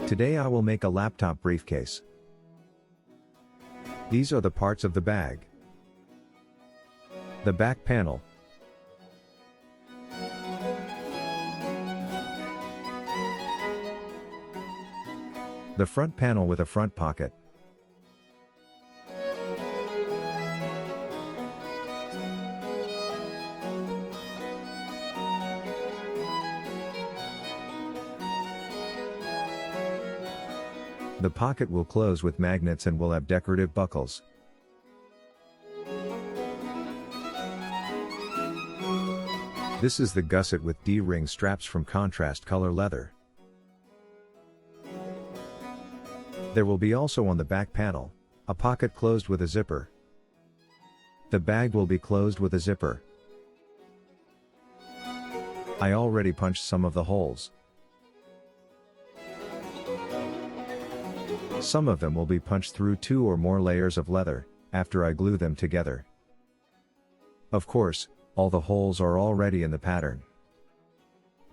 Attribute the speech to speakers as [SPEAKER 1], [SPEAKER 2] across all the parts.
[SPEAKER 1] Today I will make a laptop briefcase. These are the parts of the bag. The back panel. The front panel with a front pocket. The pocket will close with magnets and will have decorative buckles. This is the gusset with D-ring straps from contrast color leather. There will be also on the back panel, a pocket closed with a zipper. The bag will be closed with a zipper. I already punched some of the holes. Some of them will be punched through 2 or more layers of leather, after I glue them together. Of course, all the holes are already in the pattern.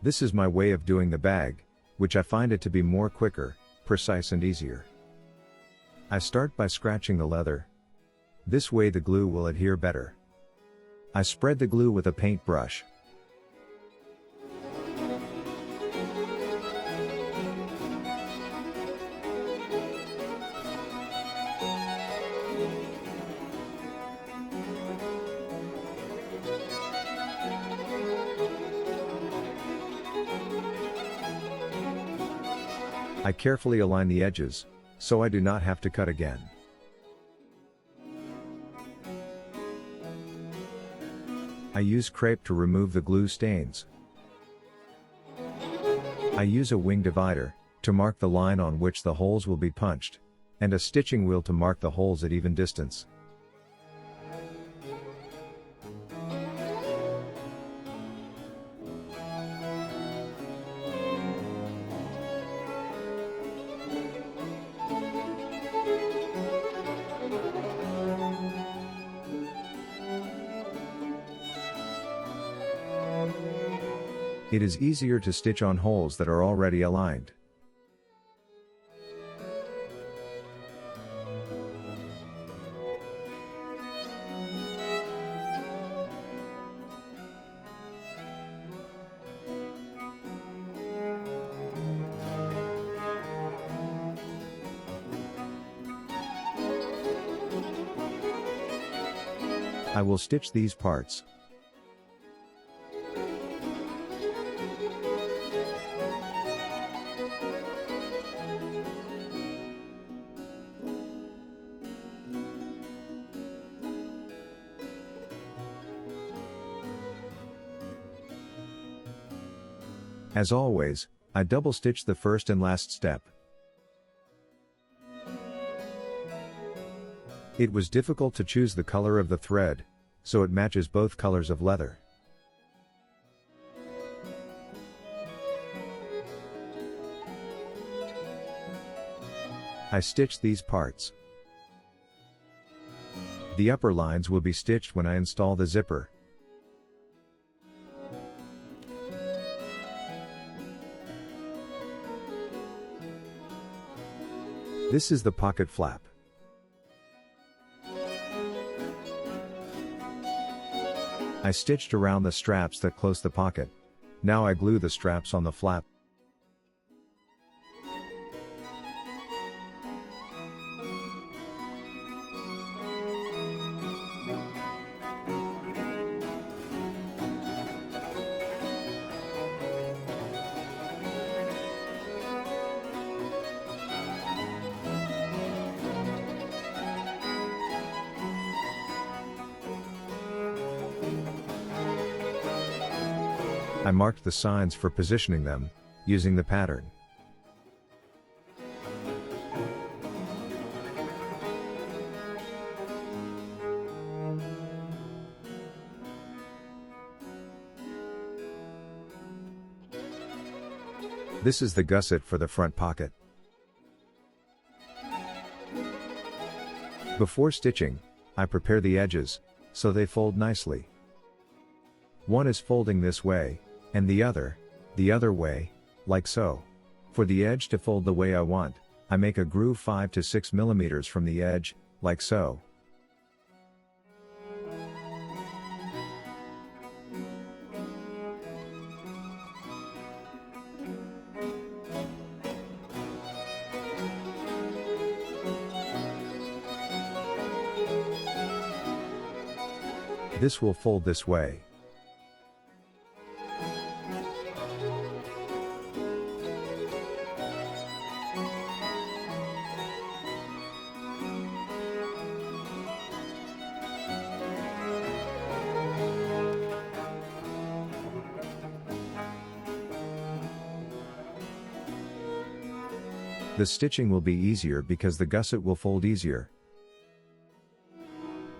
[SPEAKER 1] This is my way of doing the bag, which I find it to be more quicker, precise and easier. I start by scratching the leather. This way the glue will adhere better. I spread the glue with a paintbrush. I carefully align the edges, so I do not have to cut again. I use crepe to remove the glue stains. I use a wing divider, to mark the line on which the holes will be punched, and a stitching wheel to mark the holes at even distance. It is easier to stitch on holes that are already aligned. I will stitch these parts. As always, I double stitch the first and last step. It was difficult to choose the color of the thread, so it matches both colors of leather. I stitch these parts. The upper lines will be stitched when I install the zipper. This is the pocket flap. I stitched around the straps that close the pocket. Now I glue the straps on the flap. I marked the signs for positioning them, using the pattern. This is the gusset for the front pocket. Before stitching, I prepare the edges, so they fold nicely. One is folding this way, and the other way, like so. For the edge to fold the way I want, I make a groove 5 to 6 mm from the edge, like so. This will fold this way. The stitching will be easier because the gusset will fold easier.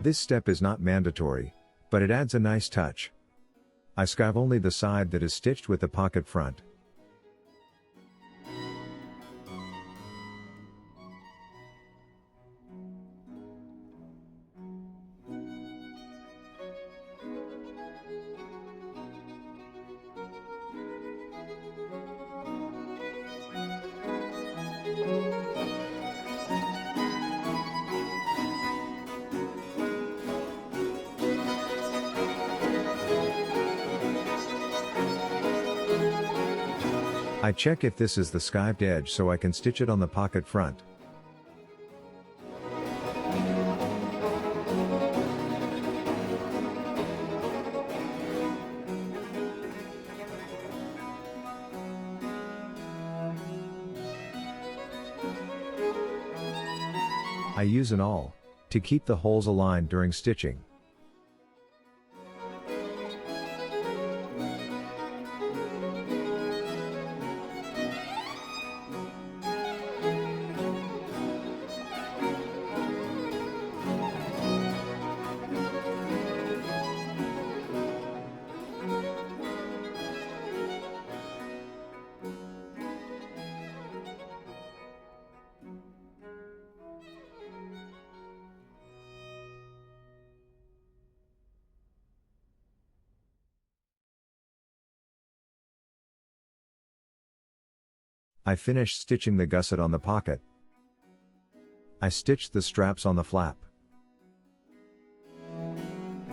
[SPEAKER 1] This step is not mandatory, but it adds a nice touch. I sqive only the side that is stitched with the pocket front. I check if this is the skived edge so I can stitch it on the pocket front. I use an awl to keep the holes aligned during stitching. I finished stitching the gusset on the pocket. I stitched the straps on the flap.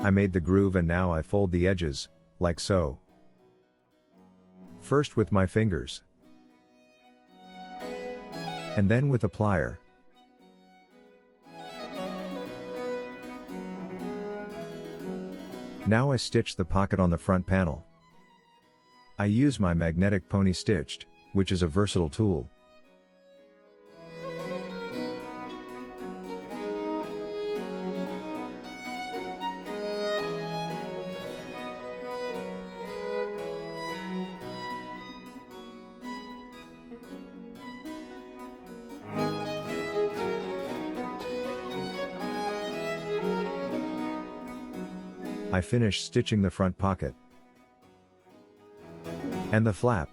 [SPEAKER 1] I made the groove and now I fold the edges, like so. First with my fingers. And then with a plier. Now I stitch the pocket on the front panel. I use my magnetic pony stitched, which is a versatile tool. I finish stitching the front pocket and the flap.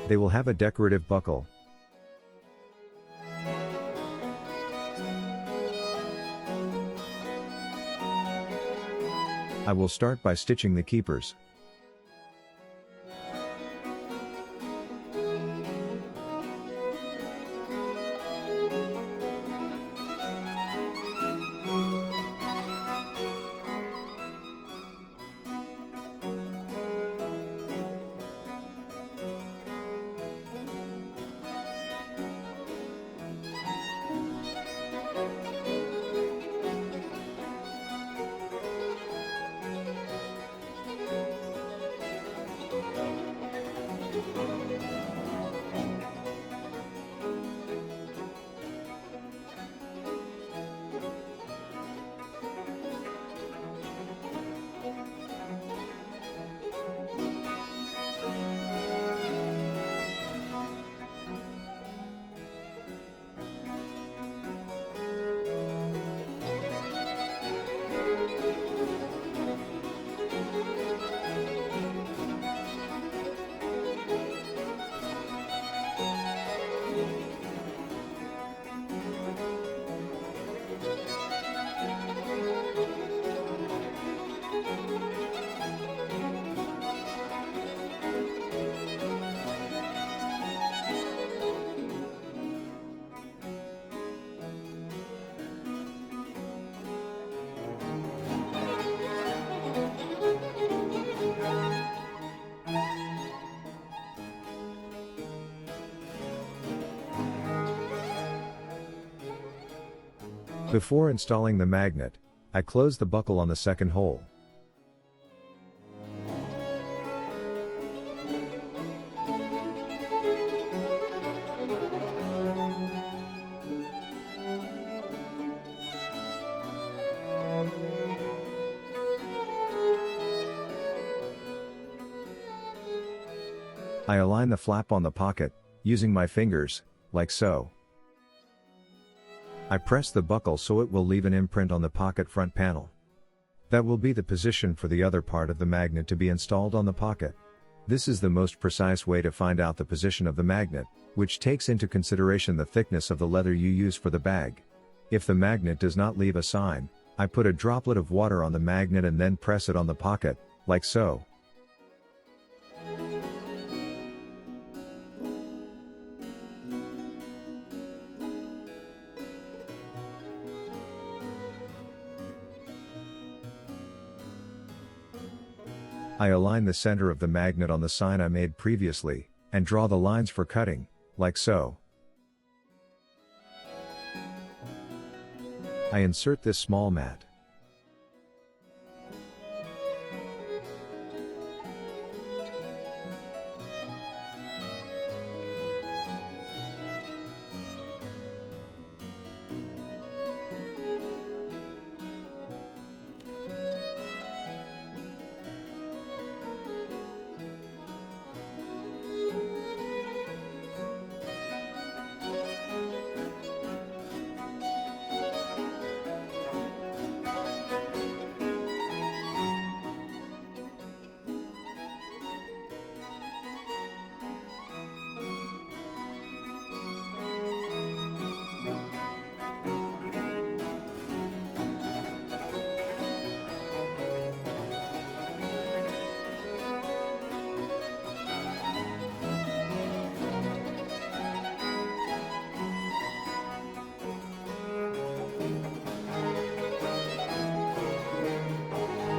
[SPEAKER 1] They will have a decorative buckle. I will start by stitching the keepers. Before installing the magnet, I close the buckle on the second hole. I align the flap on the pocket, using my fingers, like so. I press the buckle so it will leave an imprint on the pocket front panel. That will be the position for the other part of the magnet to be installed on the pocket. This is the most precise way to find out the position of the magnet, which takes into consideration the thickness of the leather you use for the bag. If the magnet does not leave a sign, I put a droplet of water on the magnet and then press it on the pocket, like so. I align the center of the magnet on the sign I made previously, and draw the lines for cutting, like so. I insert this small mat.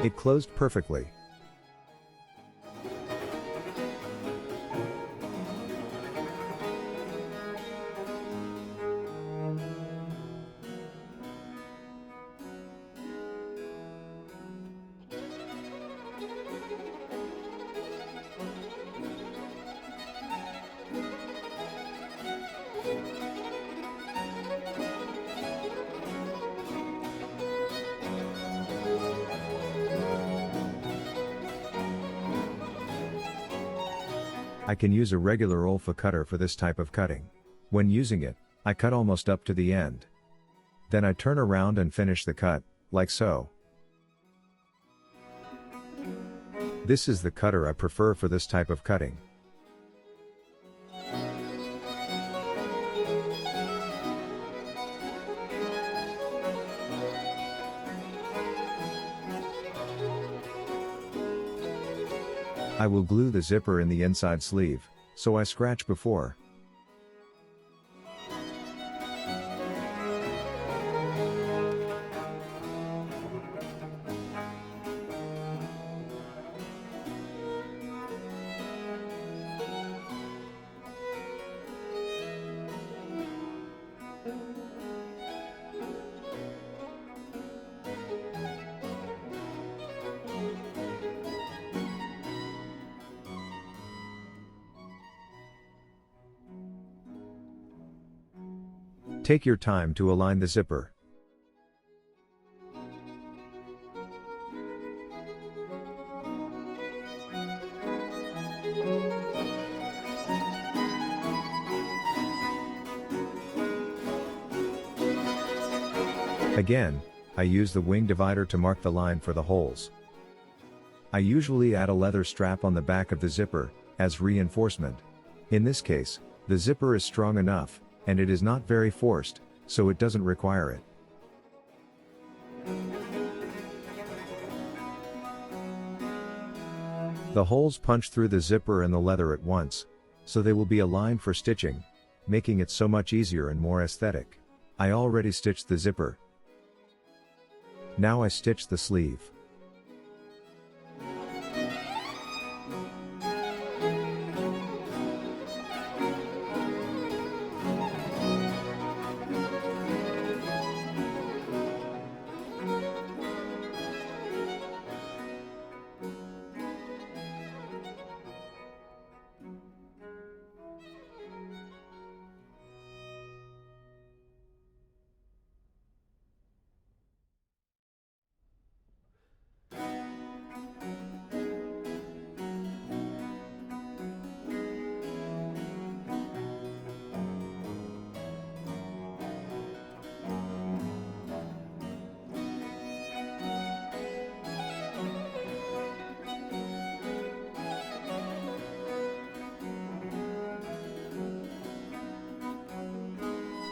[SPEAKER 1] It closed perfectly. I can use a regular Olfa cutter for this type of cutting. When using it, I cut almost up to the end. Then I turn around and finish the cut, like so. This is the cutter I prefer for this type of cutting. I will glue the zipper in the inside sleeve, so I scratch before. Take your time to align the zipper. Again, I use the wing divider to mark the line for the holes. I usually add a leather strap on the back of the zipper, as reinforcement. In this case, the zipper is strong enough, and it is not very forced, so it doesn't require it. The holes punch through the zipper and the leather at once, so they will be aligned for stitching, making it so much easier and more aesthetic. I already stitched the zipper. Now I stitch the sleeve.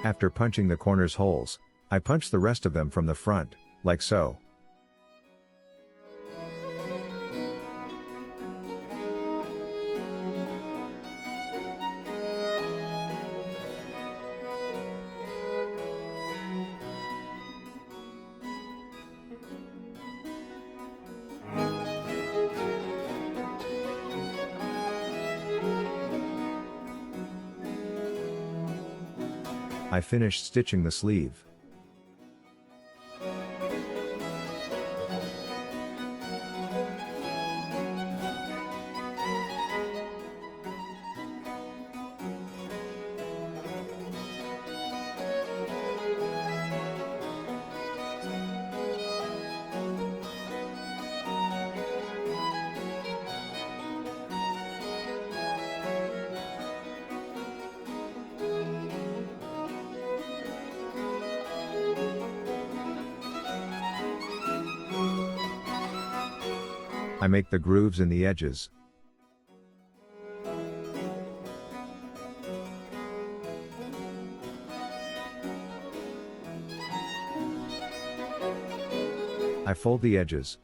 [SPEAKER 1] After punching the corners holes, I punch the rest of them from the front, like so. I finished stitching the sleeve. I make the grooves in the edges. I fold the edges.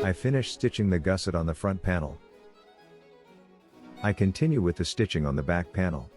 [SPEAKER 1] I finish stitching the gusset on the front panel. I continue with the stitching on the back panel.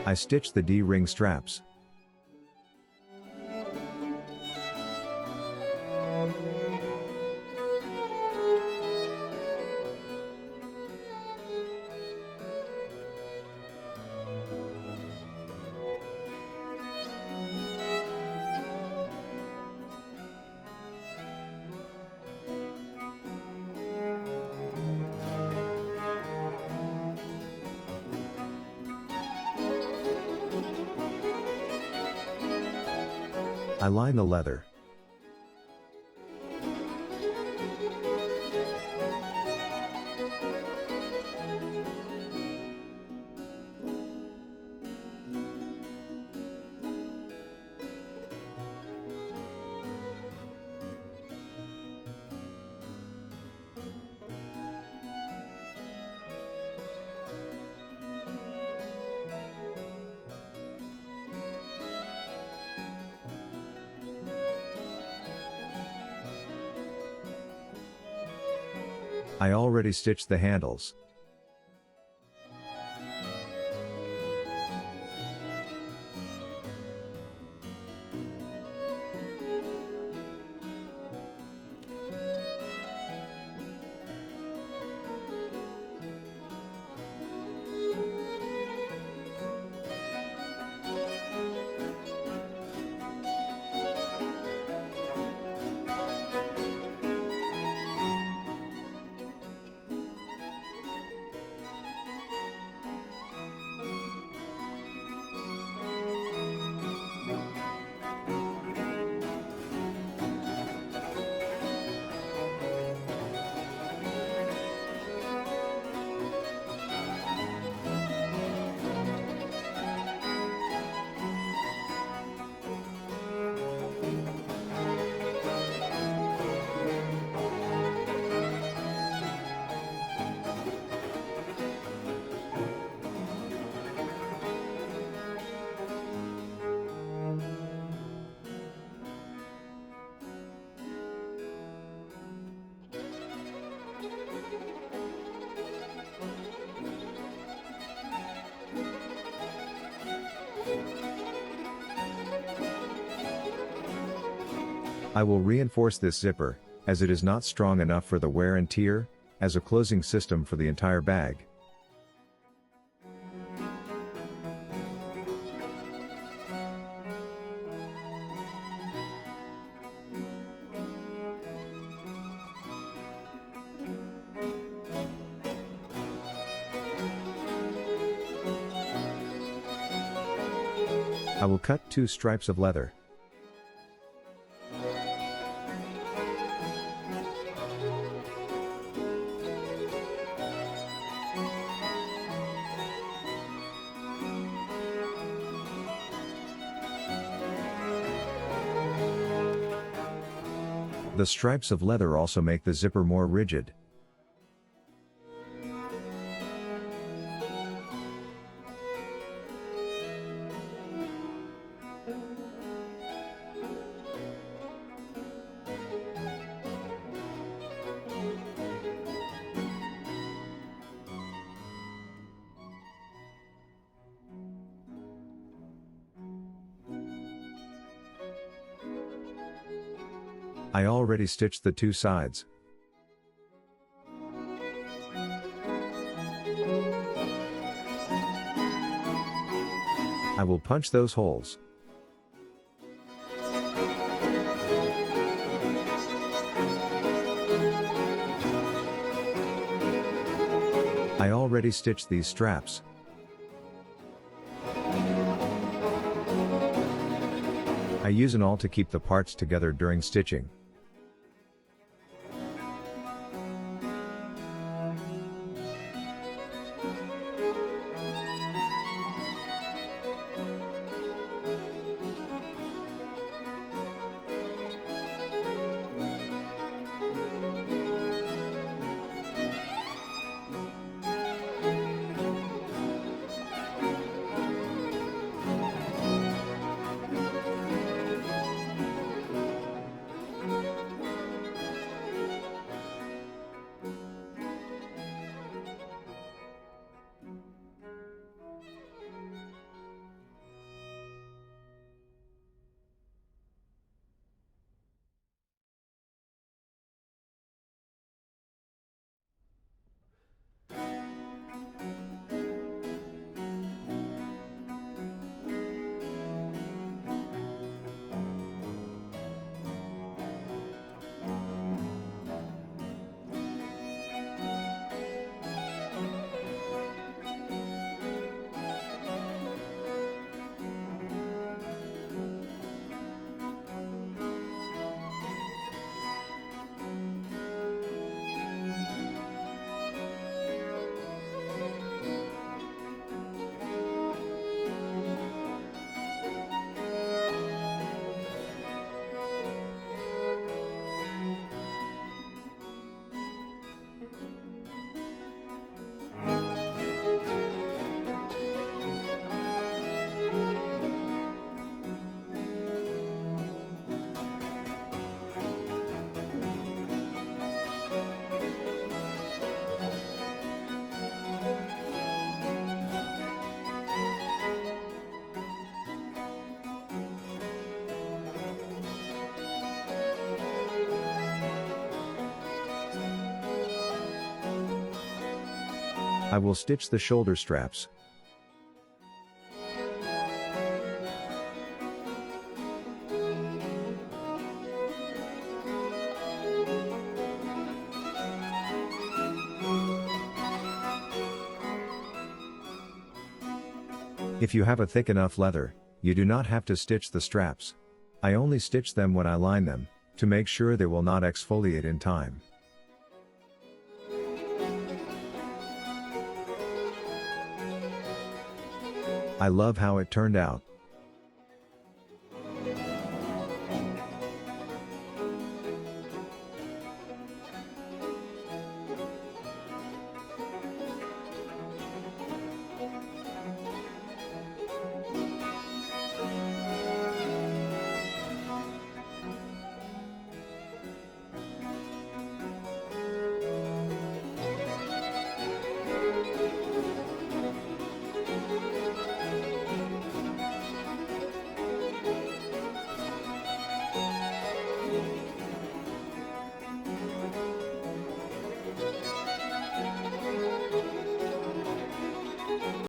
[SPEAKER 1] I stitch the D-ring straps. I line the leather. I already stitched the handles. I will reinforce this zipper, as it is not strong enough for the wear and tear, as a closing system for the entire bag. I will cut 2 stripes of leather. The stripes of leather also make the zipper more rigid. I already stitched the 2 sides. I will punch those holes. I already stitched these straps. I use an awl to keep the parts together during stitching. I will stitch the shoulder straps. If you have a thick enough leather, you do not have to stitch the straps. I only stitch them when I line them, to make sure they will not exfoliate in time. I love how it turned out.